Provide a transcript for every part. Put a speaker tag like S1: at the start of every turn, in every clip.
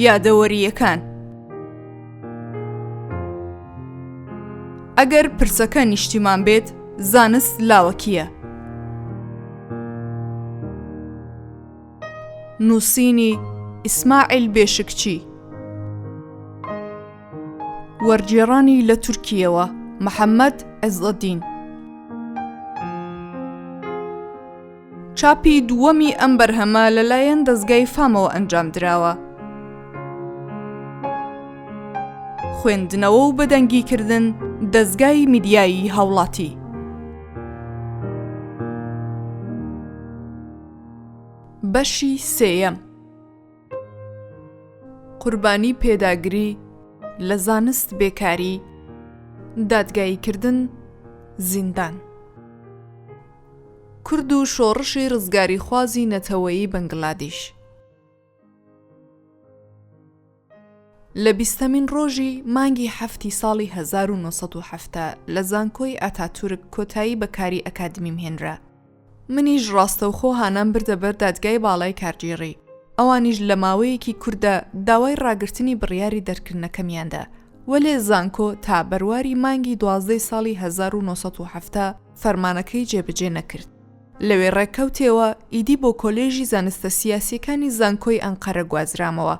S1: یادەوەریەکان. ئەگەر پرسەکە نیشتیمان بێت، زانست لاوەکیە. نووسینی ئیسماعیل بێشکچی. وەرگێڕانی لە تورکیەوە محەممەد عیزەدین. چاپی دووەمی ئەم بەرهەمە لەلایەن دەزگای فامەوە ئەنجام دراوە. خوێندنەوە و بەدەنگیکردن دەزگای میدیایی هاوڵاتی. بەشی سێیەم. قوربانی پێداگری لە زانست بێکاری، دادگاییکردن، زیندان. کورد و شۆڕشی ڕزگاری خوازی نەتەوەیی بەنگلادیش. لە 20مین ڕۆژی مانگی هەفتی ساڵی 1970 لە زانکۆی ئاتاتورک کۆتایی بەکاری ئەکادمیم هێنرا. منیش ڕاستەوخۆ هانام بردەبەر دادگای باڵای کارگێڕی. ئەوانیش لە ماوەیەکی کووردە داوای ڕاگررتنی بڕیاری دەرکردنەکەمیاندا، وەلێ زانکۆ تا بەرواری مانگی 12 ساڵی 1970 فەرمانەکەی جێبەجێ نەکرد. لەوێ ڕێککەوتێەوە ئیدی بۆ کۆلێژی زانستە سیاسیەکانی زانکۆی ئەنقەرە گوازرامەوە.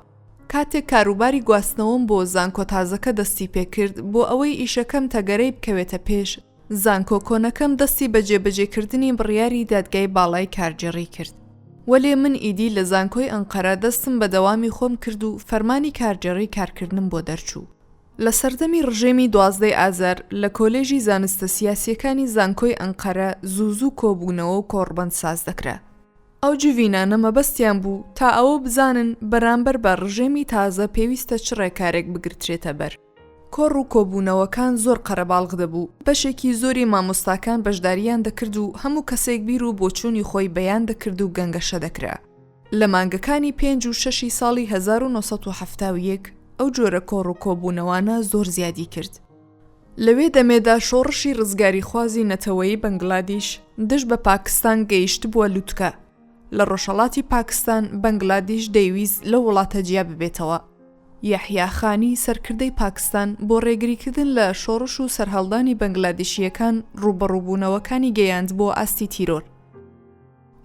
S1: کاتێک کاروباری گواستنەوەم بۆ زانکۆ تازەکە دەستی پێکرد بۆ ئەوەی ئیشەکەم تەگەرەی بکەوێتە پێش، زانکۆ کۆنەکەم دەستی بە جێبەجێکردنی بڕیاری دادگای باڵای کارگێڕی کرد. وەلێ من ئیدی لە زانکۆی ئەنقەرە دەستم بە دەوامی خۆم کرد و فەرمانی کارگێڕی کارکردنم بۆ دەرچوو. لە سەردەمی ڕژێمی 12 ئازار لە کۆلێژی زانستە سیاسیەکانی زانکۆی ئەنقەرە زوو کۆبوونەوە و کۆڕبەند ساز دەکرا. ئەو جوڤینانە مەبەستیان بوو تا ئەوە بزانن بەرامبەر بە ڕژێمی تازە پێویستە چ ڕێکارێک بگرترێتە بەر. کۆڕ و کۆبوونەوەکان زۆر قەرەباڵغ دەبوو، بەشێکی زۆری مامۆستاکان بەشداریان دەکرد و هەموو کەسێک بیر و بۆچوونی خۆی بەیان دەکرد و گەنگەشە دەکرا. لە مانگەکانی 5 و 6 ساڵی 1970 ئەو جۆرە کۆڕ و کۆبوونەوانە زۆر زیادی کرد. لەوێ دەمێدا شۆڕشی ڕزگاری خوازی نەتەوەیی بەنگلادیش دژ بە پاکستان گەیشت بووە لووتکە. لە ڕۆژهەڵاتی پاکستان بەنگلادیش دەیویست لە وڵاتە جیا ببێتەوە. یەحیا خانی سەرکردەی پاکستان بۆ ڕێگریکردن لە شۆڕش و سەرهەڵدانی بەنگلادیشیەکان ڕوبەڕووبوونەوەکانی گەیاند بۆ ئاستی تیرۆر.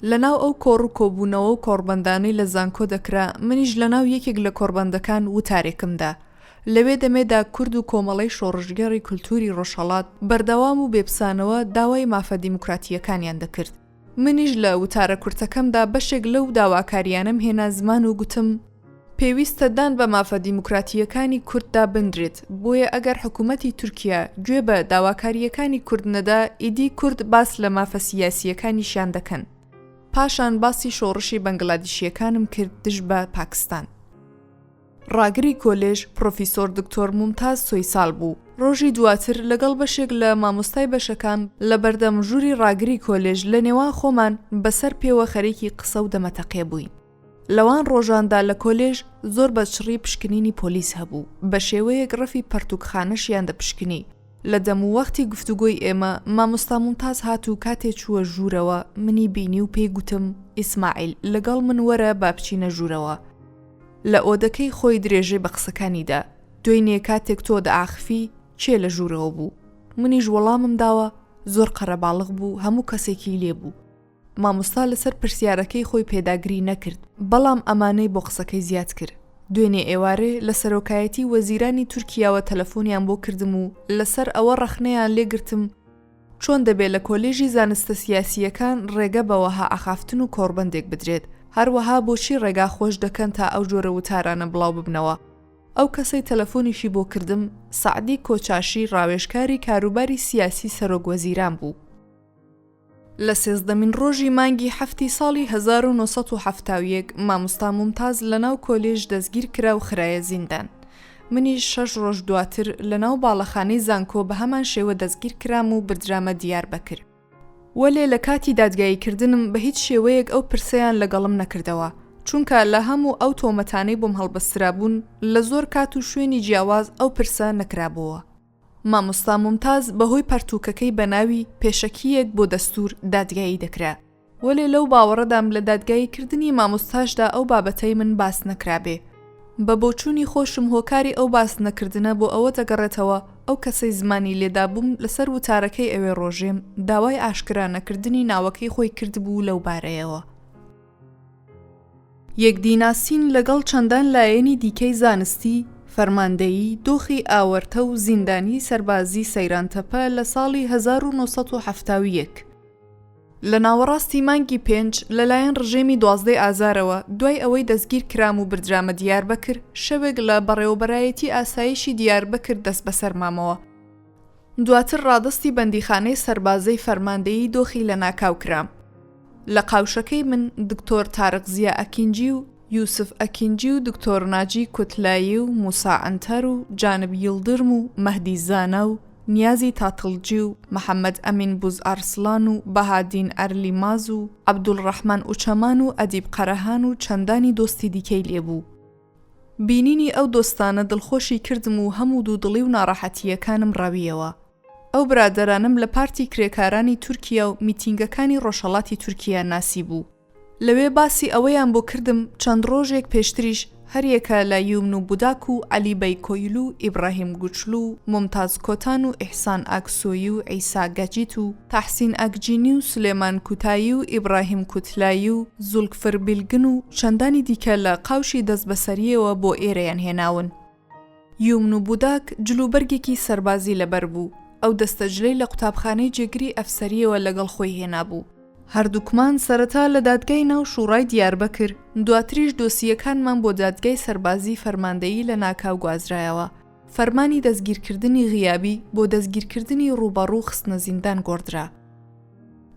S1: لەناو ئەو کۆڕ و کۆبوونەوە و کۆڕبەندانەی لە زانکۆ دەکرا، منیش لەناو یەکێک لە کۆڕبەندەکان وتارێکمدا. لەوێ دەمێدا کورد و کۆمەڵەی شۆڕژگەڕی کولتوری ڕۆژهەڵات بەردەوام و بێپسانەوە داوای مافە دیموکراتیەکانیان دەکرد. منیش لە وتارە کورتەکەمدا بەشێک لەو داواکاریانم هێنا زمان و گوتم پێویستە دان بە مافە دیموکراتیەکانی کورددا بندرێت، بۆیە ئەگەر حکوومەتی تورکیا گوێ بە داواکاریەکانی کورد نەدا، ئیدی کورد باس لە مافە سیاسیەکانیشیان دەکەن. پاشان باسی شۆڕشی بەنگلادیشیەکانم کرد دژ بە پاکستان. ڕاگری کۆلێژ پرۆفیسۆر دکتۆر مومتاز سۆیساڵ بوو. ڕۆژی دواتر لەگەڵ بەشێک لە مامۆستای بەشەکان لە بەردەم ژووری ڕاگری کۆلێژ لە نێوان خۆمان بەسەر پێوە خەریکی قسە و دەمەتەقێ بووین. لەوان ڕۆژاندا لە کۆلێژ زۆر بەچڕی پشکنینی پۆلیس هەبوو، بە شێوەیەک ڕەفی پەرتوکخانەشیان دەپشکنی. لە دەم و وەختی گفتوگۆی ئێمە مامۆستا مومتاز هات و کاتێ چووە ژوورەوە منی بینی و پێی گوتم ئیسماعیل لەگەڵ من وەرە با بچینە ژوورەوە. لە ئۆدەکەی خۆی درێژەی بە قسەکانیدا. دوێنێ کاتێک تۆ دەئاخفی چێ لە ژوورەوە بوو؟ منیش وەڵامم داوە زۆر قەرەباڵغ بوو، هەموو کەسێکی لێ بوو. مامۆستا لەسەر پرسیارەکەی خۆی پێداگری نەکرد، بەڵام ئەمانەی بۆ قسەکەی زیاد کرد. دوێنێ ئێوارێ لە سەرۆکایەتی وەزیرانی تورکیاوە تەلەفۆنیان بۆ کردم و لەسەر ئەوە ڕەخنەیان لێگرتم چۆن دەبێت لە کۆلێژی زانستە سیاسیەکان ڕێگە بەوەها ئاخافتن و کۆڕبەندێک بدرێت، هەروەها بۆچی ڕێگا خۆش دەکەن تا ئەو جۆرە وتارانە بڵاو ببنەوە. ئەو کەسەی تەلەفۆنیشی بۆ کردم سعدی کۆچاشی ڕاوێژکاری کاروباری سیاسی سەرۆکوەزیران بوو. لە 13مین ڕۆژی مانگی هەفتی ساڵی 1970 مامۆستا مومتاز لەناو کۆلێژ دەستگیر کرا و خرایە زیندان. منیش 6 ڕۆژ دواتر لەناو باڵەخانەی زانکۆ بە هەمان شێوە دەستگیر کرام و بردرامە دیاربەکر. وەلێ لە کاتی دادگاییکردنم بە هیچ شێوەیەک ئەو پرسەیان لەگەڵم نەکردەوە، چونکە لە هەموو ئەو تۆمەتانەی بۆم هەڵبەسترابوون لە زۆر کات و شوێنی جیاواز ئەو پرسە نەکرابەوە. مامۆستا مومتاز بەهۆی پەرتووکەکەی بە ناوی پێشەکیەک بۆ دەستور دادگایی دەکرا. وەلێ لەو باوەڕەدام لە دادگاییکردنی مامۆستاشدا ئەو بابەتەی من باس نەکرابێ. بە بۆچوونی خۆشم هۆکاری ئەو باس نەکردنە بۆ ئەوە دەگەڕێتەوە ئەو کەسەی زمانی لێدابووم لەسەر وتارەکەی ئەوێ ڕۆژێم داوای ئاشکرانەکردنی ناوەکەی خۆی کردبوو لەو بارەیەوە. یەکدیناسین لەگەڵ چەندان لایەنی دیکەی زانستی، فەرماندەیی، دۆخی ئاوەرتە و زیندانی سەربازی سەیرانتەپە لە ساڵی 1970 لە ناوەڕاستی مانگی 5 لەلایەن ڕژێمی 12 ئازارەوە دوای ئەوەی دەستگیر کرام و بردرامە دیاربەکر شەوێک لە بەڕێوەبەرایەتی ئاسایشی دیاربەکر دەست بەسەر مامەوە. دواتر ڕادستی بەندیخانەی سەربازەی فەرماندەیی دۆخی لە ناکاو کرام. لە قاوشەکەی من دکتۆر تارق زیا ئەکینجی و یوسف ئەکینجی و دکتۆر ناجی کوتلایی و موسا ئەنتەر و جانب یڵدرم و مەهدی زانە و نیازی تاتڵجی و محەممەد ئەمین بوز ئارسلان و بەهادین ئەرلیماز و عەبدوڵڕەحمان ئوچەمان و ئەدیب قەرەهان و چەندانی دۆستی دیکەی لێبوو. بینینی ئەو دۆستانە دڵخۆشی کردم و هەموو دوودڵی و ناڕەحەتیەکانم ڕاویەوە. ئەو برادەرانم لە پارتی کرێکارانی تورکیا و میتینگەکانی ڕۆژهەڵاتی تورکیا ناسی بوو. لەوێ باسی ئەوەیان بۆ کردم چەند ڕۆژێک پێشتریش هەریەکە لە یومن و بوداک و عەلی بەی کۆیل و ئیبراهیم گوچلو و ممتاز کۆتان و ئیحسان ئاکسۆیی و عیسا گەجیت و تەحسین ئەکجینی و سلێمان کوتایی و ئیبراهیم کوتلایی و زولکفر بیلگن و چەندانی دیکە لە قاوشی دەست بەسەریەوە بۆ ئێرەیان هێناون. یومن و بوداک جلوبەرگێکی سەربازی لەبەر بوو. ئەو دەستەجلەی لە قوتابخانەی جێگری ئەفسەریەوە لەگەڵ خۆی هێنابوو. هەردووکمان سەرەتا لە دادگای ناو شوڕای دیاربەکر، دواتریش دۆسیەکانمان بۆ دادگای سەربازی فەرماندەیی لە ناکاو گوازرایەوە. فەرمانی دەستگیرکردنی غیابی بۆ دەستگیرکردنی ڕوبەڕوو خستنە زیندان گۆڕدرا.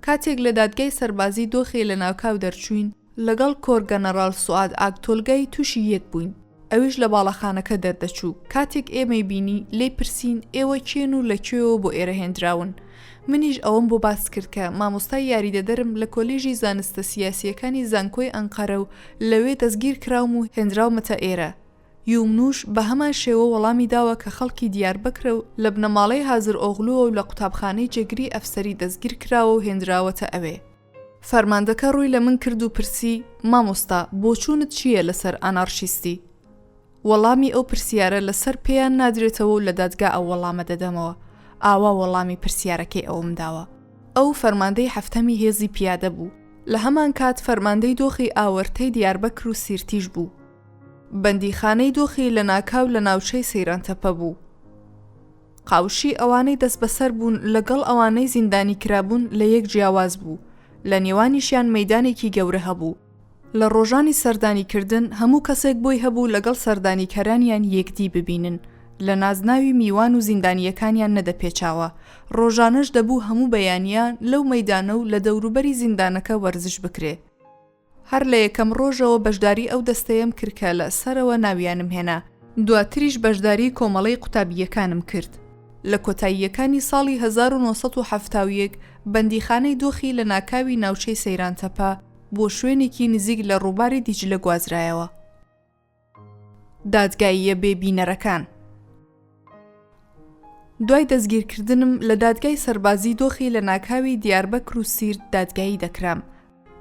S1: کاتێک لە دادگای سەربازی دۆخی لە ناوکاو دەرچوین، لەگەڵ کۆرگەنەڕال سوعاد ئاکتۆلگای تووشی یەک بووین. ئەویش لە باڵەخانەکە دەردەچوو. کاتێک ئێمەی بینی لێ پرسین ئێوە کێن و لەکوێوە بۆ ئێرە هێنراون. منیش ئەوەم بۆ باس کرد کە مامۆستای یاریدەدەرم لە کۆلێژی زانستە سیاسیەکانی زانکۆی ئەنقەرە و لەوێ دەستگیر کراوم و هێنراومەتە ئێرە. یومنوش بە هەمان شێوە وەڵامی داوە کە خەڵکی دیاربەکرە و لە بنەماڵەی حازر ئۆغلووە و لە قوتابخانەی جێگری ئەفسەری دەستگیر کراوە و هێنراوەتە ئەوێ. فەرماندەکە ڕووی لە من کرد و پرسی مامۆستا بۆچوونت چییە لەسەر ئانارشیستی؟ وەڵامی ئەو پرسیارە لەسەر پێیان نادرێتەوە و لە دادگا ئەو وەڵامە دەدەمەوە. ئاوا وەڵامی پرسیارەکەی ئەوم داوە. ئەو فەرماندەی هەفتەمی هێزی پیادە بوو. لە هەمان کات فەرماندەی دۆخی ئاوەرتەی دیاربەکر و سیرتیش بوو. بەندیخانەی دۆخی لە ناکاو لە ناوچەی سەیرانتەپە بوو. قاوشی ئەوانەی دەست بەسەر بوون لەگەڵ ئەوانەی زیندانی کرابوون لە یەک جیاواز بوو. لە نێوانیشیان مەیدانێکی گەورە هەبوو. لە ڕۆژانی سەردانیکردن هەموو کەسێک بۆی هەبوو لەگەڵ سەردانیکەرانیان یەکدی ببینن. لە نازناوی میوان و زیندانیەکانیان نەدەپێچاوە. ڕۆژانەش دەبوو هەموو بەیانیان لەو مەیدانە و لە دەوروبەری زیندانەکە وەرزش بکرێ. هەر لە یەکەم ڕۆژەوە بەشداری ئەو دەستەیەم کردکە لە سەرەوە ناویانم هێنا. دواتریش بەشداری کۆمەڵەی قوتابیەکانم کرد. لە کۆتاییەکانی ساڵی 1970 بەندیخانەی دۆخی لە ناکاوی ناوچەی سەیرانتەپە بۆ شوێنێکی نزیک لە ڕووباری دیجلە گوازرایەوە. دادگاییە بێبینەرەکان. دوای دەستگیرکردنم لە دادگای سەربازی دۆخی لە ناکاوی دیاربەکر و سیرت دادگایی دەکرام.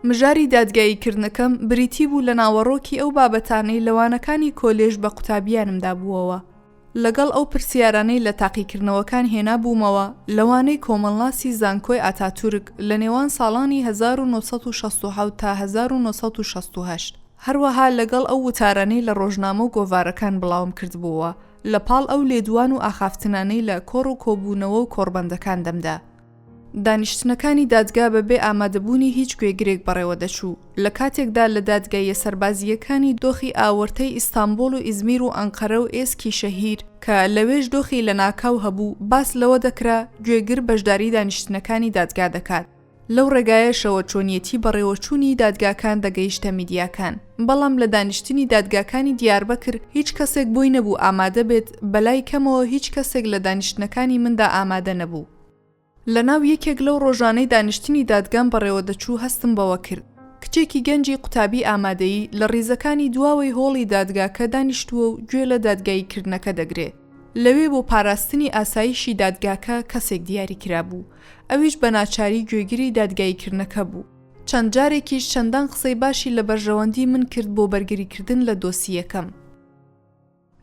S1: مژاری دادگاییکردنەکەم بریتی بوو لە ناوەڕۆکی ئەو بابەتانەی لەوانەکانی کۆلێژ بە قوتابیانمدا بووەوە. لەگەڵ ئەو پرسیارانەی لە تاقیکردنەوەکان هێنا بوومەوە لەوانەی کۆمەڵناسی زانکۆی ئاتاتورک لە نێوان ساڵانی 1967 تا 1968. هەروەها لەگەڵ ئەو وتارانەی لە ڕۆژنامە و گۆڤارەکان بڵاوم کردبووە لە پاڵ ئەو لێدوان و ئاخافتنانەی لە کۆڕ و کۆبوونەوە و کۆڕبەندەکان دەمدا. دانیشتنەکانی دادگا بەبێ ئامادەبوونی هیچ گوێگرێک بەڕێوە دەچوو. لە کاتێکدا لە دادگایە سەربازیەکانی دۆخی ئاوەرتەی ئیستانبول و ئیزمیر و ئەنقەرە و ئێسکی شەهیر کە لەوێش دۆخی لە ناکاو هەبوو باس لەوە دەکرا گوێگر بەشداری دانیشتنەکانی دادگا دەکات. لەو ڕێگایەشەوە چۆنیەتی بەڕێوەچوونی دادگاکان دەگەیشتە میدیاکان. بەڵام لە دانیشتنی دادگاکانی دیاربەکر هیچ کەسێک بۆی نەبوو ئامادە بێت. بەلای کەمەوە هیچ کەسێک لە دانیشتنەکانی مندا ئامادە نەبوو. لە ناو یەکێک لەو ڕۆژانەی دانیشتنی دادگام بەڕێوە دەچوو هەستم بەوە کرد. کچێکی گەنجی قوتابی ئامادەیی لە ڕیزەکانی دواوەی هۆڵی دادگاکە دانیشتووە و گوێ لە دادگاییکردنەکە دەگرێت. لەوێ بۆ پاراستنی ئاسایشی دادگاکە کەسێک دیاری کرابوو. ئەویش بە ناچاری گوێگری دادگاییکردنەکە بوو. چەند جارێکیش چەندان قسەی باشی لە بەرژەوەندی من کرد بۆ بەرگریکردن لە دۆسیەکەم.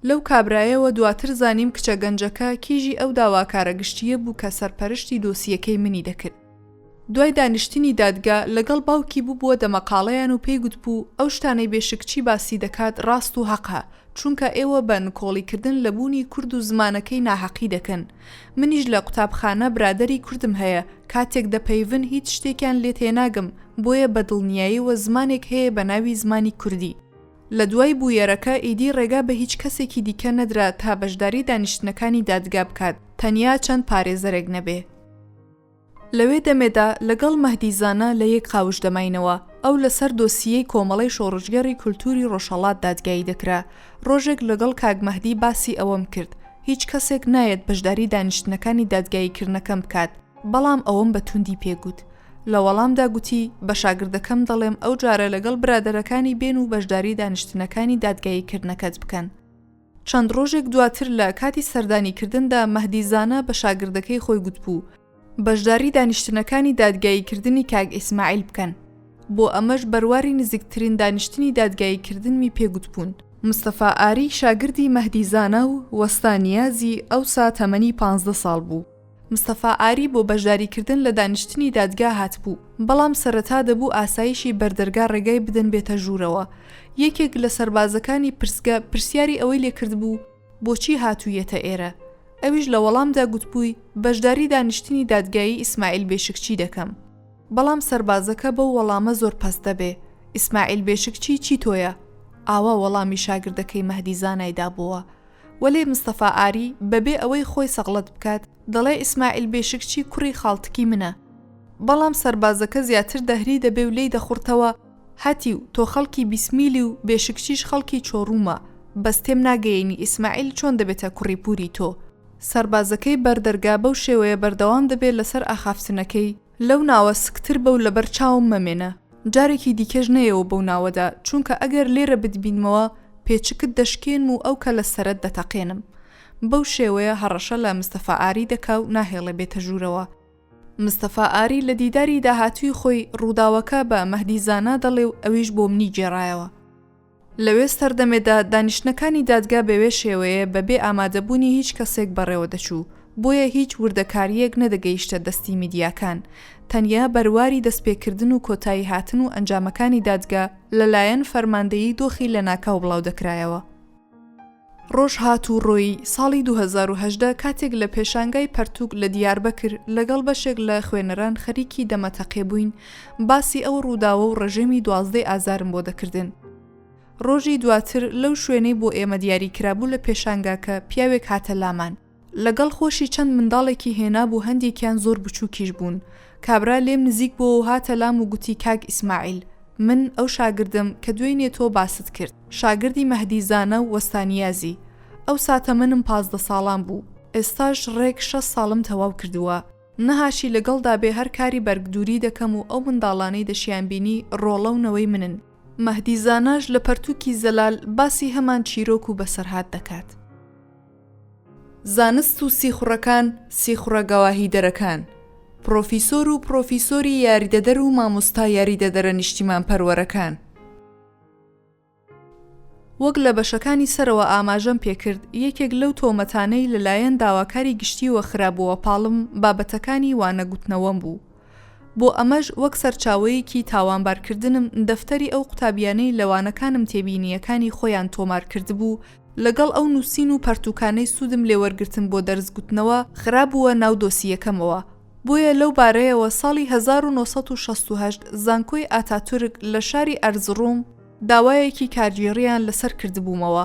S1: لەو کابرایەوە دواتر زانیم کچە گەنجەکە کیژی ئەو داواکارە گشتیە بوو کە سەرپەرشتی دۆسیەکەی منی دەکرد. دوای دانیشتنی دادگا لەگەڵ باوکی بووبووە دەمەقاڵەیان و پێی گوتبوو ئەو شتانەی بێشکچی باسی دەکات ڕاست و حەقە، چونکە ئێوە بە نکۆڵیکردن لە بوونی کورد و زمانەکەی ناحەقی دەکەن. منیش لە قوتابخانە برادەری کوردم هەیە، کاتێک دەپەیون هیچ شتێکیان لێ تێناگەم، بۆیە بەدڵنیاییەوە زمانێک هەیە بە ناوی زمانی کوردی. لە دوای بوویەرەکە ئیدی ڕێگا بە هیچ کەسێکی دیکە نەدرا تا بەشداری دانیشتنەکانی دادگا بکات، تەنیا چەند پارێزەرێک نەبێ. لەوێ دەمێدا لەگەڵ مەهدیزانە لە یەک قاوش دەماینەوە. ئەو لەسەر دۆسیەی کۆمەڵەی شۆڕژگەڕی کولتوری ڕۆژهەڵات دادگایی دەکرا. ڕۆژێک لەگەڵ کاک مەهدی باسی ئەوەم کرد، هیچ کەسێک نایەت بەشداری دانیشتنەکانی دادگاییکردنەکەم بکات، بەڵام ئەوەم بە توندی پێگوت. لە وەڵامدا گوتی بە شاگردەکەم دەڵێم ئەو جارە لەگەڵ برادەرەکانی بێن و بەشداری دانیشتنەکانی دادگاییکردنەکەت بکەن. چەند ڕۆژێک دواتر لە کاتی سەردانیکردندا مەهدیزانە بە شاگردەکەی خۆی گوتبوو بەشداری دانیشتنەکانی دادگاییکردنی کاک ئیسماعیل بکەن. بۆ ئەمەش بەرواری نزیکترین دانیشتنی دادگاییکردنمی پێگوتبوون. مستەفا ئاری شاگردی مەهدیزانە و وەستانیازی ئەوسا تەمەنی 15 ساڵ بوو. مستەفا ئاری بۆ بەشداریکردن لە دانیشتنی دادگا هاتبوو، بەڵام سەرەتا دەبوو ئاسایشی بەردەرگا ڕێگای بدەن بێتە ژوورەوە. یەکێک لە سەربازەکانی پرسگە پرسیاری ئەوەی لێکرد بوو بۆچی هاتوویەتە ئێرە. ئەویش لە وەڵامدا گوتبووی بەشداری دانیشتنی دادگایی ئیسماعیل بێشکچی دەکەم. بەڵام سەربازەکە بەو وەڵامە زۆر پەس دەبێ. ئیسماعیل بێشکچی چی تۆیە؟ ئاوا وەڵامی شاگردەکەی مەهدیزانایدا بووە. وەلێ مستەفا ئاری بەبێ ئەوەی خۆی سەغڵەت بکات دەڵێ ئیسماعیل بێشکچی کوڕی خاڵتکی منە. بەڵام سەربازەکە زیاتر دەهری دەبێ و لێی دەخورتەوە هەتی و تۆ خەڵکی بیسمیلی و بێشکچیش خەڵکی چۆڕوومە، بەستێم ناگەیەنی ئیسماعیل چۆن دەبێتە کوڕی پوری تۆ. سەربازەکەی بەردەرگا بەو شێوەیە بەردەوام دەبێت لەسەر ئاخافتنەکەی لەو ناوە سکتر بەو لەبەر چاوم مەمێنە، جارێکی دیکەش نەیەوە بەو ناوەدا، چونکە ئەگەر لێرە بتبینمەوە پێچکت دەشکێن و ئەو کە لە سەرت دەتەقێنم. بەو شێوەیە هەڕەشە لە مستەفا ئاری دەکا و ناهێڵێ بێتە ژوورەوە. مستەفا ئاری لە دیداری داهاتووی خۆی ڕووداوەکە بە مەهدیزانە دەڵێ و ئەویش بۆ منی جێڕایەوە. لەوێ سەردەمێدا دانیشتنەکانی دادگا بەوێ شێوەیە بەبێ ئامادەبوونی هیچ کەسێک بەڕێوە دەچوو، بۆیە هیچ وردەکاریەک نەدەگەیشتە دەستی میدیاکان. تەنیا بەرواری دەستپێکردن و کۆتایی هاتن و ئەنجامەکانی دادگا لەلایەن فەرماندەیی دۆخی لە ناکاو بڵاو دەکرایەوە. ڕۆژ هات و ڕۆی ساڵی 2018 کاتێک لە پێشانگای پەرتووک لە دیاربەکر لەگەڵ بەشێک لە خوێنەران خەریکی دەمەتەقێ بووین، باسی ئەو ڕووداوە و ڕژێمی 12 ئازارم بۆ دەکردن. ڕۆژی دواتر لەو شوێنەی بۆ ئێمە دیاری کرابوو لە پێشانگاکە پیاوێک هاتە لامان. لەگەڵ خۆشی چەند منداڵێکی هێنا بوو، هەندێکیان زۆر بچووکیش بوون. کابرا لێم نزیک بۆ و هاتە لام و گوتی کاک ئیسماعیل، من ئەو شاگردم کە دوێنێ تۆ باست کرد، شاگردی مەهدیزانە و وەستانیازی. ئەو ساتە منم 15 ساڵان بوو، ئێستاش ڕێک 6 ساڵم تەواو کردووە. نەهاشی لەگەڵدا بێ هەر کاری بەرگدووری دەکەم و ئەو منداڵانەی دەشیان بینی ڕۆڵەونەوەی منن. مەهدیزانەش لە پەرتووکی زەلال باسی هەمان چیرۆک و بەسەرهات دەکات. زانست و سیخوڕەکان، سیخوڕە گەواهی دەرەکان، پرۆفیسۆر و پرۆفیسۆری یاریدەدەر و مامۆستا یاریدەدەرە نیشتیمان پەروەرەکان. وەک لە بەشەکانی سەرەوە ئاماژەم پێکرد، یەکێک لەو تۆمەتانەی لەلایەن داواکاری گشتیوە خراپبووە پاڵم بابەتەکانی وانەگوتنەوەم بوو. بۆ ئەمەش وەک سەرچاوەیەکی تاوانبارکردنم دەفتەری ئەو قوتابیانەی لەوانەکانم تێبینیەکانی خۆیان تۆمار کردبوو، لەگەڵ ئەو نووسین و پەرتوکانەی سوودم لێوەرگرتن بۆ دەرزگوتنەوە خراپبووە ناو دۆسیەکەمەوە. بۆیە لەو بارەیەوە ساڵی 1968 زانکۆی ئاتاتورک لە شاری ئەرزڕۆم داوایەکی کارگێڕیان لەسەر کردبوومەوە.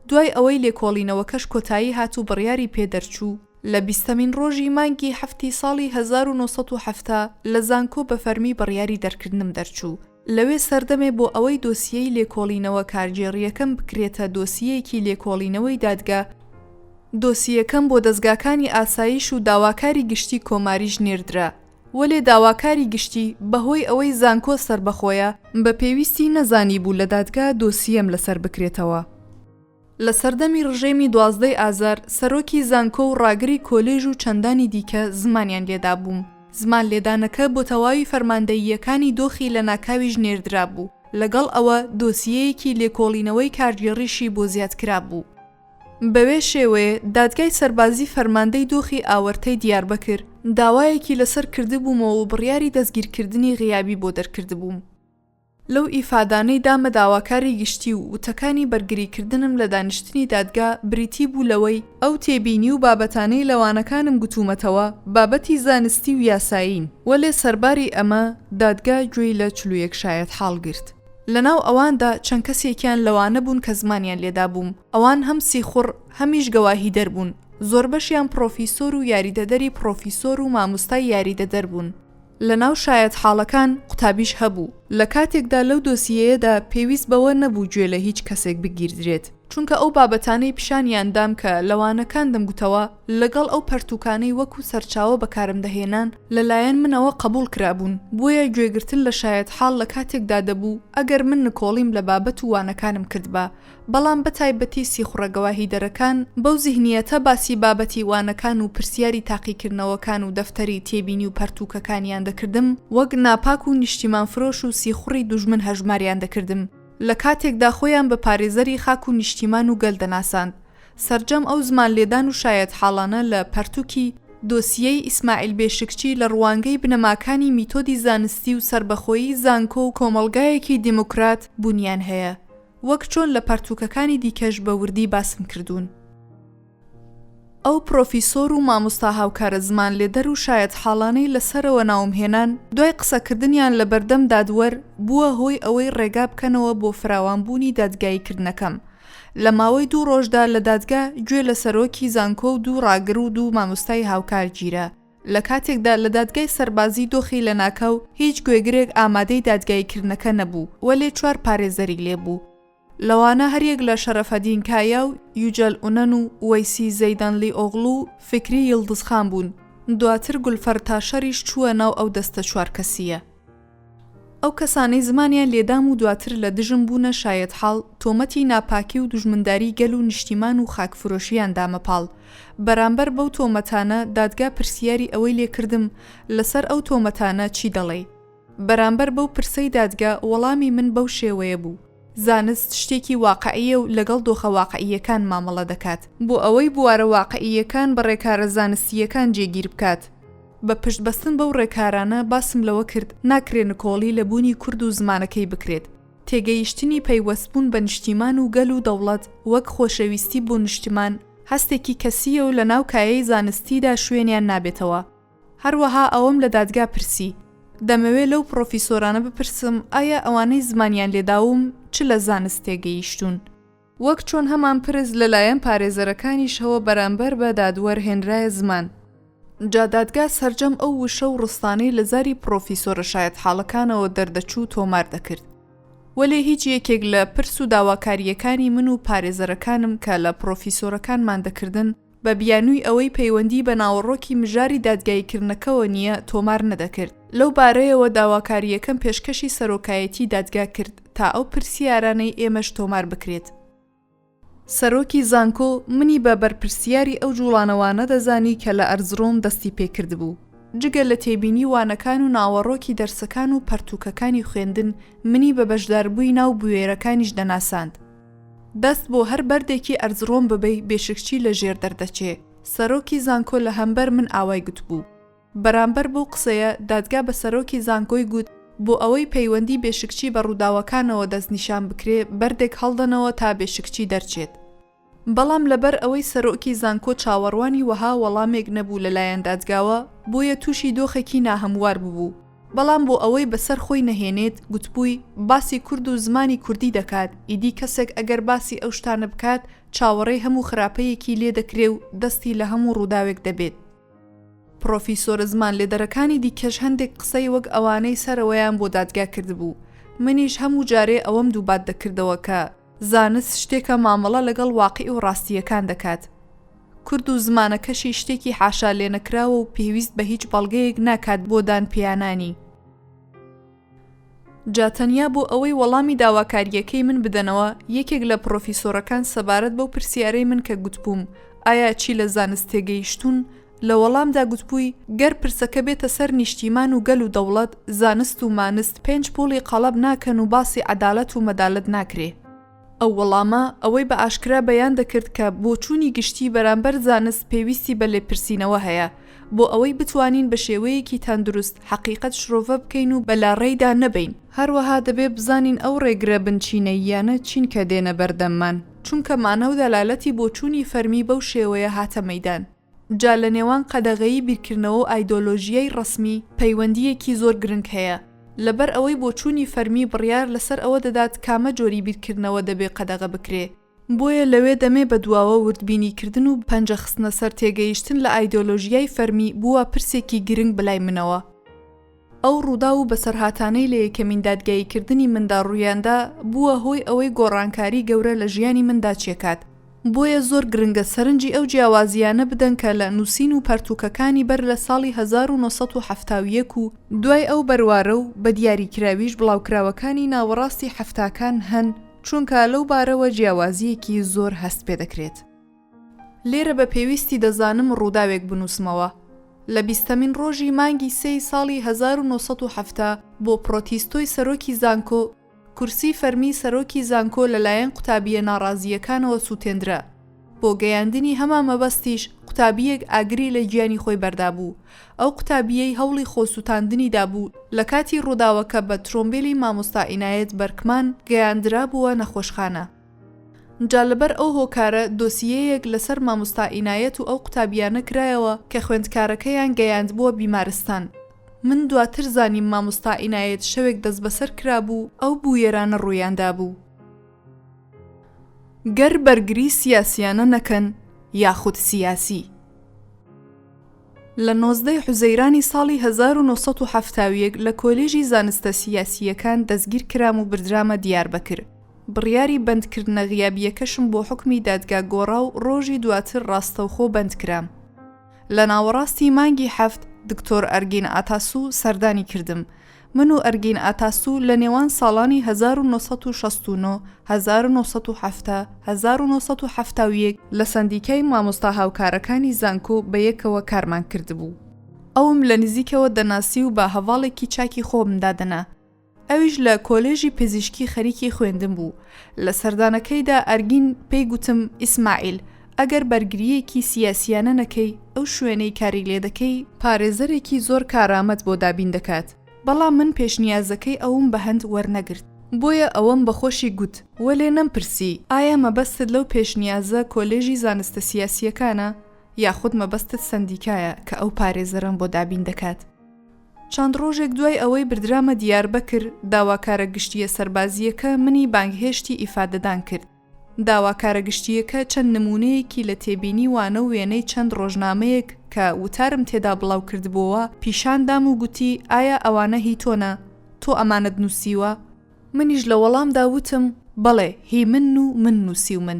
S1: دوای ئەوەی لێکۆڵینەوەکەش کۆتایی هات و بڕیاری پێدەرچوو، لە 20مین ڕۆژی مانگی هەفتی ساڵی 1970 لە زانکۆ بە فەرمی بڕیاری دەرکردنم دەرچوو. لەوێ سەردەمێ بۆ ئەوەی دۆسیەی لێکۆڵینەوە کارگێڕیەکەم بکرێتە دۆسیەیەکی لێکۆڵینەوەی دادگا، دۆسیەکەم بۆ دەستگاکانی ئاسایش و داواکاری گشتی کۆماریش نێردرا. وەلێ داواکاری گشتی بەهۆی ئەوەی زانکۆ سربەخۆیە بە پێویستی نەزانی بوو لە دادگا دۆسیەم لەسەر بکرێتەوە. لە سەردەمی ڕژێمی 12 ئازار سەرۆکی زانکۆ و ڕاگری کۆلێژ و چەندانی دیکە زمانیان لێدا بووم. زمان لێدانەکە بۆ تەواوی فەرماندەییەکانی دۆخی لە ناکاویش نێردرا بوو. لەگەڵ ئەوە دۆسیەیەکی لێکۆڵینەوەی کارگێڕیشی بۆ زیادکرا بوو. بەوێ شێوەیە دادگای سەربازی فەرماندەی دۆخی ئاوەرتەی دیاربەکر داوایەکی لەسەر کردبوومەوە و بڕیاری دەستگیرکردنی غیابی بۆ دەرکردبووم. لەو ئیفادانەی دامە داواکاری گشتی و وتەکانی بەرگریکردنم لە دانیشتنی دادگا بریتی بوو لەوەی ئەو تێبینی و بابەتانەی لەوانەکانم گوتومەتەوە بابەتی زانستی و یاسایین، وەلێ سەرباری ئەمە دادگا گوێی لە 41 شایەت هەڵگرت. لەناو ئەواندا چەند کەسێکیان لەوانە بوون کە زمانیان لێدا بووم، ئەوان هەم سیخوڕ هەمیش گەواهی دەربوون، زۆربەشیان پرۆفیسۆر و یاریدەدەری پرۆفیسۆر و مامۆستای یاریدەدەر بوون. لەناو شایەت حاڵەکان قوتابیش هەبوو. لە کاتێکدا لەو دۆسیەیەدا پێویست بەوە نەبوو گوێ لە هیچ کەسێک بگیردرێت، چونکە ئەو بابەتانەی پیشانیاندام کە لەوانەکان دەمگوتەوە لەگەڵ ئەو پەرتوکانەی وەکو سەرچاوە بەکارم دەهێنان لەلایەن منەوە قبول کرابوون، بۆیە گوێگرتن لە شایەت حاڵ لە کاتێکدا دەبوو ئەگەر من نکۆڵیم لە بابەت و وانەکانم کردبا، بەڵام بەتایبەتی سیخوڕە گەواهی دەرەکان بەو زیهنیەتە باسی بابەتی وانەکان و پرسیاری تاقیکردنەوەکان و دەفتەری تێبینی و پەرتوکەکانیان دەکردم، وەک ناپاک و نیشتیمان فرۆش و سیخوڕی دوژمن هەژماریان دەکردم. لە کاتێکدا خۆیان بە پارێزەری خاک و نیشتیمان و گەل دەناساند. سەرجەم ئەو زمان لێدان و شایەت حاڵانە لە پەرتووکی دۆسیەی ئیسماعیل بێشکچی لە ڕوانگەی بنەماکانی میتۆدی زانستی و سربەخۆیی زانکۆ و کۆمەڵگایەکی دیموکرات بوونیان هەیە، وەک چۆن لە پەرتوکەکانی دیکەش بە وردی باسم کردوون. ئەو پرۆفیسۆر و مامۆستا هاوکارە زمان لێدەر و شایەت حاڵانەی لەسەرەوە ناومهێنان دوای قسەکردنیان لە بەردەم دادوەر بووە هۆی ئەوەی ڕێگا بکەنەوە بۆ فراوانبوونی دادگاییکردنەکەم. لە ماوەی 2 ڕۆژدا لە دادگا گوێ لە سەرۆکی زانکۆ و 2 ڕاگر و 2 مامۆستای هاوکار گیرە. لە کاتێکدا لە دادگای سەربازی دۆخی لە ناکەو هیچ گوێگرێک ئامادەی دادگاییکردنەکە نەبوو، وەلێ 4 پارێزەری لێبوو. لەوانە هەریەک لە شەرەفەدین کایا و یوجەل ئونەن و وەیسی زەیدانلی ئۆغڵو و فکری یڵدزخان بوون. دواتر گولفەرتاشەریش چووە ناو ئەو دەستە 4 کەسیە. ئەو کەسانەی زمانیان لێدام و دواتر لە دژم بوونە شایەت حاڵ تۆمەتی ناپاکی و دوژمنداری گەل و نیشتیمان و خاکفرۆشیان دامەپاڵ. بەرامبەر بەو تۆمەتانە دادگا پرسیاری ئەوەی لێکردم لەسەر ئەو تۆمەتانە چی دەڵێ. بەرامبەر بەو پرسەی دادگا وەڵامی من بەو شێوەیە بوو: زانست شتێکی واقعیە و لەگەڵ دۆخە واقعیەکان مامەڵە دەکات، بۆ ئەوەی بوارە واقعیەکان بە ڕێکارە زانستیەکان جێگیر بکات. بە پشتبەستن بەو ڕێکارانە باسم لەوە کرد ناکرێن کۆڵی لە بوونی کورد و زمانەکەی بکرێت. تێگەیشتنی پەیوەستبوون بە نیشتیمان و گەل و دەوڵەت وەک خۆشەویستی بۆ نیشتیمان هەستێکی کەسیە و لە ناو کایەی زانستیدا شوێنیان نابێتەوە. هەروەها ئەوەم لە دادگا پرسی. دەمەوێت لەو پرۆفیسۆرانە بپرسم ئایا ئەوانەی زمانیان لێداوم چ لە زانست تێگەیشتون؟ وەک چۆن هەمان پرس لەلایەن پارێزەرەکانیشەوە بەرامبەر بە دادوەرهێنرایە زمان. جا دادگا سەرجەم ئەو وشە و ڕستانەی لە زاری پرۆفیسۆرە شایەت حاڵەکانەوە دەردەچوو تۆمار دەکرد. وەلێ هیچ یەکێک لە پرس و داواکاریەکانی من و پارێزەرەکانم کە لە پرۆفیسۆرەکانمان دەکردن بە بیانووی ئەوەی پەیوەندی بە ناوەڕۆکی مژاری دادگاییکردنەکەەوە نییە تۆمار نەدەکرد. لەو بارەیەوە داواکاریەکەم پێشکەشی سەرۆکایەتی دادگا کرد تا ئەو پرسیارانەی ئێمەش تۆمار بکرێت. سەرۆکی زانکۆ منی بە بەرپرسیاری ئەو جوڵانەوانە دەزانی کە لە ئەرزڕۆم دەستی پێکرد بوو. جگە لە تێبینی وانەکان و ناوەڕۆکی دەرسەکان و پەرتوکەکانی خوێندن منی بە بەشداربووی ناو بوێرەکانیش دەناساند. دەست بۆ هەر بەردێکی ئەرزڕۆم ببەی بێشکچی لە ژێر دەردەچێ. سەرۆکی زانکۆ لە هەمبەر من ئاوای گوتبوو. بەرامبەر بەو قسەیە دادگا بە سەرۆکی زانکۆی گوت بۆ ئەوەی پەیوەندی بێشکچی بە ڕووداوەکانەوە دەستنیشان بکرێ بەردێک هەڵدەنەوە تا بێشکچی دەرچێت. بەڵام لەبەر ئەوەی سەرۆکی زانکۆ چاوەڕوانی وەها وەڵامێک نەبوو لەلایەن دادگاوە بۆیە تووشی دۆخێکی ناهەموار ببوو. بەڵام بۆ ئەوەی بەسەر خۆی نەهێنێت گوتبووی باسی کورد و زمانی کوردی دەکات، ئیدی کەسێک ئەگەر باسی ئەو شتانە بکات چاوەڕێی هەموو خراپەیەکی لێ دەکرێ و دەستی لە هەموو ڕووداوێک دەبێت. پرۆفیسۆر زمان لێدەرەکانی دیکەش هەندێک قسەی وەک ئەوانەی سەرەوەیان بۆ دادگا کردبوو. منیش هەموو جارێ ئەوەم دووبات دەکردەوە کە زانست شتێکە مامەڵە لەگەڵ واقعی و ڕاستیەکان دەکات. کورد و زمانەکەشی شتێکی حاشا لێ نەکراوە و پێویست بە هیچ بەڵگەیەک ناکات بۆ دان پیانانی. جاتەنیا بۆ ئەوەی وەڵامی داواکاریەکەی من بدەنەوە یەکێک لە پرۆفیسۆرەکان سەبارەت بەو پرسیارەی من کە گوتبووم ئایا چی لە زانست تێگەیشتون لە وەڵامدا گوتبووی گەر پرسەکە بێتە سەر نیشتیمان و گەل و دەوڵەت زانست و مانست 5 پۆلی قەڵەب ناکەن و باسی عەدالەت و مەدالەت ناکرێ. ئەو وەڵامە ئەوەی بە ئاشکرا بەیان دەکرد کە بۆچوونی گشتی بەرامبەر زانست پێویستی بە لێپرسینەوە هەیە بۆ ئەوەی بتوانین بە شێوەیەکی تەندروست حەقیقەت شرۆڤە بکەین و بەلاڕێیدا نەبین. هەروەها دەبێت بزانین ئەو ڕێگرە بنچینەییانە چین کە دێنە بەردەممان، چونکە مانە و دەلالەتی بۆچوونی فەرمی بەو شێوەیە هاتە مەیدان. جا لە نێوان قەدەغەیی بیرکردنەوە و ئایدۆلۆژیای ڕەسمی پەیوەندیەکی زۆر گرنگ هەیە، لەبەر ئەوەی بۆچوونی فەرمی بڕیار لەسەر ئەوە دەدات کامە جۆری بیرکردنەوە دەبێ قەدەغە بکرێ. بۆیە لەوێ دەمێ بە دواوە وردبینیکردن و پەنجە خستنە سەر تێگەیشتن لە ئایدۆلۆژیای فەرمی بووە پرسێکی گرنگ بەلای منەوە. ئەو ڕوودا و بەسەرهاتانەی لە یەکەمین دادگاییکردنی مندا ڕوویاندا بووە هۆی ئەوەی گۆڕانکاری گەورە لە ژیانی مندا چێکات. بۆیە زۆر گرنگە سەرنجی ئەو جیاوازیانە بدەن کە لە نووسین و پەرتوکەکانی بەر لە ساڵی 1970 و دوای ئەو بەروارە و بە دیاریکراویش بڵاوکراوەکانی ناوەڕاستی هەفتاکان هەن، چونکە لەو بارەوە جیاوازیەکی زۆر هەست پێ دەکرێت. لێرە بە پێویستی دەزانم ڕووداوێک بنووسمەوە. لە 20مین ڕۆژی مانگی 3 ساڵی 1970 بۆ پرۆتیستۆی سەرۆکی زانکۆ کورسی فەرمی سەرۆکی زانکۆ لەلایەن قوتابیە ناڕازیەکانەوە سووتێندرا. بۆ گەیاندنی هەما مەبەستیش قوتابیەک ئاگری لە گیانی خۆی بەردابوو. ئەو قوتابیەی هەوڵی خۆسووتاندنیدا بوو لە کاتی ڕووداوەکە بە ترۆمبیلی مامۆستا ئینایەت بەرکمان گەیاندرا بووە نەخۆشخانە. جا لەبەر ئەو هۆکارە دۆسیەیەک لەسەر مامۆستا ئینایەت و ئەو قوتابیانە کرایەوە کە خوێندکارەکەیان گەیاند بووە بیمارستان. من دواتر زانیم مامۆستا ئینایەت شەوێک دەست بەسەر کرابوو ئەو بوویێرانە ڕوویاندا بوو. گەر بەرگری سیاسیانە نەکەن یاخود سیاسی. لە 19 حوزەیرانی ساڵی 1970 لە کۆلێژی زانستە سیاسیەکان دەستگیر کرام و بردرامە دیاربەکر. بڕیاری بەندکردنە غیابیەکەشم بۆ حکمی دادگا گۆڕا و ڕۆژی دواتر ڕاستەوخۆ بەندکرام. لە ناوەڕاستی مانگی 7 دکتۆر ئەرگین ئاتاسوو سەردانی کردم. من و ئەرگین ئاتاسوو لە نێوان ساڵانی 1969 1970 1970 لە سندیکای مامۆستا هاوکارەکانی زانکۆ بە یەکەوە کارمان کردبوو. ئەوم لە نزیکەوە دەناسی و بە هەواڵێکی چاکی خۆمدا دەنا. ئەویش لە کۆلێژی پزیشکی خەریکی خوێندم بوو. لە سەردانەکەیدا ئەرگین پێی گوتم ئیسماعیل، ئەگەر بەرگریەکی سیاسیانە نەکەی ئەو شوێنەی کاری لێ دەکەی پارێزەرێکی زۆر کارامەت بۆ دابین دەکات. بەڵام من پێشنیازەکەی ئەوم بە هەند وەرنەگرت. بۆیە ئەوەم بەخۆشی گوت وەلێ نەمپرسی ئایا مەبەستت لەو پێشنیازە کۆلێژی زانستە سیاسیەکانە یاخود مەبەستت سندیکایە کە ئەو پارێزەرم بۆ دابین دەکات. چەند ڕۆژێک دوای ئەوەی بردرامە دیاربەکر داواکارە گشتیە سەربازیەکە منی بانگهێشتی ئیفادەدان کرد. داواکارە گشتیەکە چەند نمونەیەکی لە تێبینی وانە و وێنەی چەند ڕۆژنامەیەک کە وتارم تێدا بڵاو کردبووە پیشاندام و گوتی ئایا ئەوانە هی تۆنە؟ تۆ ئەمانەت نووسیوە؟ منیش لە وەڵامدا وتم بەڵێ هی من و من نووسی و من.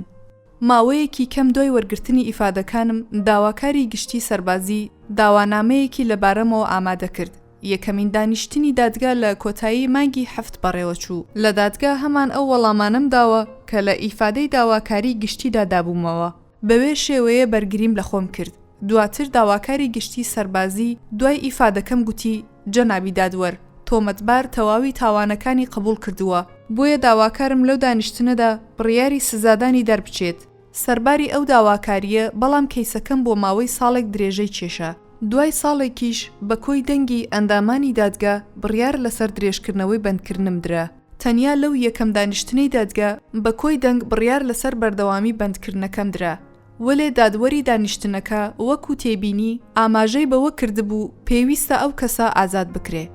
S1: ماوەیەکی کەم دوای وەرگرتنی ئیفادەکانم داواکاری گشتی سەربازی داوانامەیەکی لەبارەمەوە ئامادە کرد. یەکەمین دانیشتنی دادگا لە کۆتایی مانگی 7 بەڕێوە چوو. لە دادگا هەمان ئەو وەڵامانم داوە کە لە ئیفادەی داواکاری گشتیدا دابوومەوە. بەوێ شێوەیە بەرگریم لە خۆم کرد. دواتر داواکاری گشتی سەربازی دوای ئیفادەکەم گوتی جەنابی دادوەر، تۆمەتبار تەواوی تاوانەکانی قبول کردووە. بۆیە داواکارم لەو دانیشتنەدا بڕیاری سزادانی دەربچێت. سەرباری ئەو داواکاریە بەڵام کەیسەکەم بۆ ماوەی ساڵێک درێژەی کێشە. دوای ساڵێکیش بە کۆی دەنگی ئەندامانی دادگا بڕیار لەسەر درێژکردنەوەی بەندکردنم درا. تەنیا لەو یەکەم دانیشتنەی دادگا بە کۆی دەنگ بڕیار لەسەر بەردەوامی بەندکردنەکەم درا. وەلێ دادوەری دانیشتنەکە وەکو تێبینی ئاماژەی بەوە کردبوو پێویستە ئەو کەسە ئازاد بکرێ.